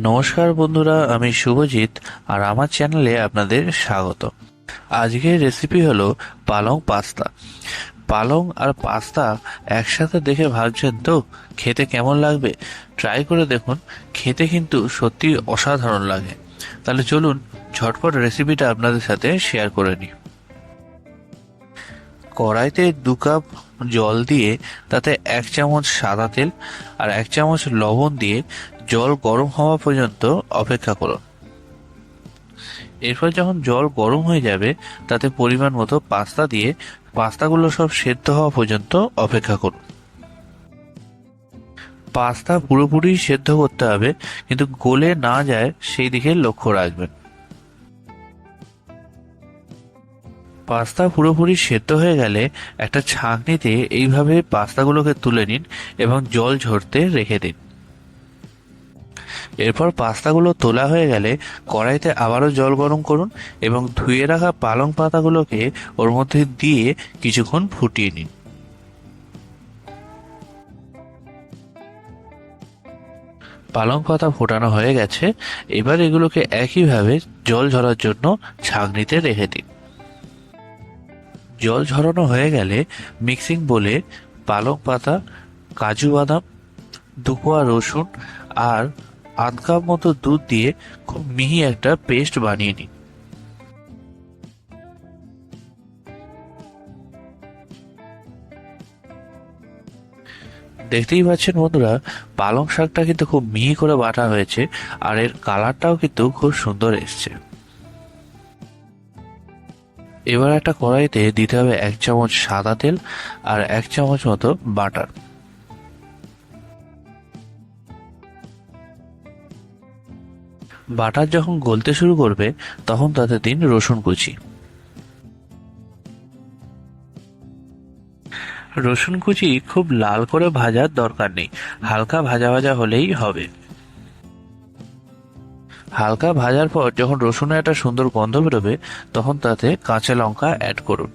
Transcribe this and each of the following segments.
নমস্কার বন্ধুরা, আমি শুভজিৎ আর আমার চ্যানেলে আপনাদের স্বাগত। আজকের রেসিপি হলো পালং পাস্তা। পালং আর পাস্তা একসাথে দেখে ভাবছেন তো খেতে কেমন লাগবে? ট্রাই করে দেখুন, খেতে কিন্তু সত্যি অসাধারণ লাগে। তাহলে চলুন ঝটপট রেসিপিটা আপনাদের সাথে শেয়ার করে নিই। কড়াইতে 2 কাপ জল দিয়ে তাতে 1 চামচ সাদা তেল আর 1 চামচ লবণ দিয়ে জল গরম হওয়া পর্যন্ত অপেক্ষা করুন। এরপর যখন জল গরম হয়ে যাবে তাতে পরিমাণ মতো পাস্তা দিয়ে পাস্তাগুলো সব সেদ্ধ হওয়া পর্যন্ত অপেক্ষা করুন। পাস্তা পুরোপুরি সেদ্ধ করতে হবে, কিন্তু গলে না যায় সেই দিকে লক্ষ্য রাখবেন। পাস্তা পুরোপুরি সেদ্ধ হয়ে গেলে একটা ছাঁকনিতে এইভাবে পাস্তাগুলোকে তুলে নিন এবং জল ঝরতে রেখে দিন। এরপর পাস্তাগুলো তোলা হয়ে গেলে কড়াইতে আবারও জল গরম করুন এবং ধুয়ে রাখা পালং পাতাগুলোকে ওর মধ্যে দিয়ে কিছুক্ষণ ফুটিয়ে নিন। পালং পাতা ফোটানো হয়ে গেছে, এবার এগুলোকে একইভাবে জল ঝরার জন্য ছাঁকনিতে রেখে দিন। জল ঝরানো হয়ে গেলে মিক্সিং বোলে পালং পাতা, কাজু বাদাম, 2 কোয়া রসুন আর 1/2 কাপ মতো দুধ দিয়ে খুব মিহি একটা পেস্ট বানিয়ে নিন। দেখতেই পাচ্ছেন বন্ধুরা, পালং শাকটা কিন্তু খুব মিহি করে বাটা হয়েছে আর এর কালারটাও কিন্তু খুব সুন্দর এসছে। এবার একটা কড়াইতে দিতে হবে 1 চামচ সাদা তেল আর 1 চামচ মতো বাটার। বাটার যখন গলতে শুরু করবে তখন তাতে দিন রসুন কুচি। রসুন কুচি খুব লাল করে ভাজার দরকার নেই, হালকা ভাজা ভাজা হলেই হবে। হালকা ভাজার পর যখন রসুনের একটা সুন্দর গন্ধ বেরোবে তখন তাতে কাঁচা লঙ্কা অ্যাড করুন।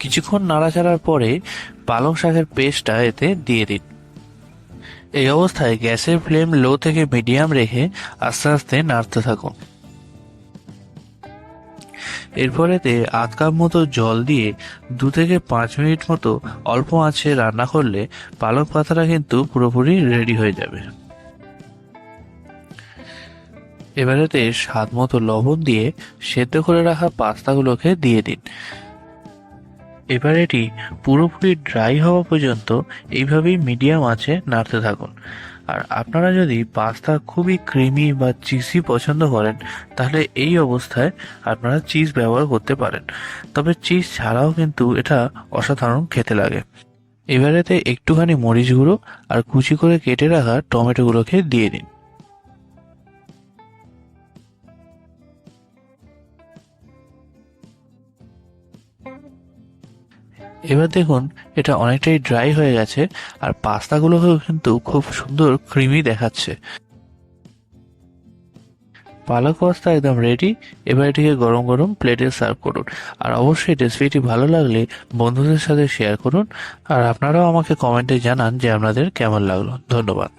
কিছুক্ষণ নাড়াচাড়ার পরে পালং শাকের পেস্টটা এতে দিয়ে দিন। এই অবস্থায় গ্যাসের ফ্লেম লো থেকে মিডিয়াম রেখে আস্তে আস্তে নাড়তে থাকুন। এরপর এতে 1/2 কাপ মতো জল দিয়ে 2 থেকে 5 মিনিট মতো অল্প আঁচে রান্না করলে পালং পাতাটা কিন্তু পুরোপুরি রেডি হয়ে যাবে। এবার এতে স্বাদ মতো লবণ দিয়ে সেদ্ধ করে রাখা পাস্তাগুলোকে দিয়ে দিন। এবার এটি পুরোপুরি ড্রাই হওয়া পর্যন্ত এইভাবেই মিডিয়াম আঁচে নাড়তে থাকুন। আর আপনারা যদি পাস্তা খুবই ক্রিমি বা চিজি পছন্দ করেন তাহলে এই অবস্থায় আপনারা চিজ ব্যবহার করতে পারেন, তবে চিজ ছাড়াও কিন্তু এটা অসাধারণ খেতে লাগে। এবারেতে একটুখানি মরিচ গুঁড়ো আর কুচি করে কেটে রাখা টমেটোগুলোকে দিয়ে দিন। এবার দেখুন এটা অনেকটাই ড্রাই হয়ে গেছে আর পাস্তাগুলোকেও কিন্তু খুব সুন্দর ক্রিমি দেখাচ্ছে। পালক পাস্তা একদম রেডি। এবার এটিকে গরম গরম প্লেটে সার্ভ করুন। আর অবশ্যই রেসিপিটি ভালো লাগলে বন্ধুদের সাথে শেয়ার করুন আর আপনারাও আমাকে কমেন্টে জানান যে আপনাদের কেমন লাগলো। ধন্যবাদ।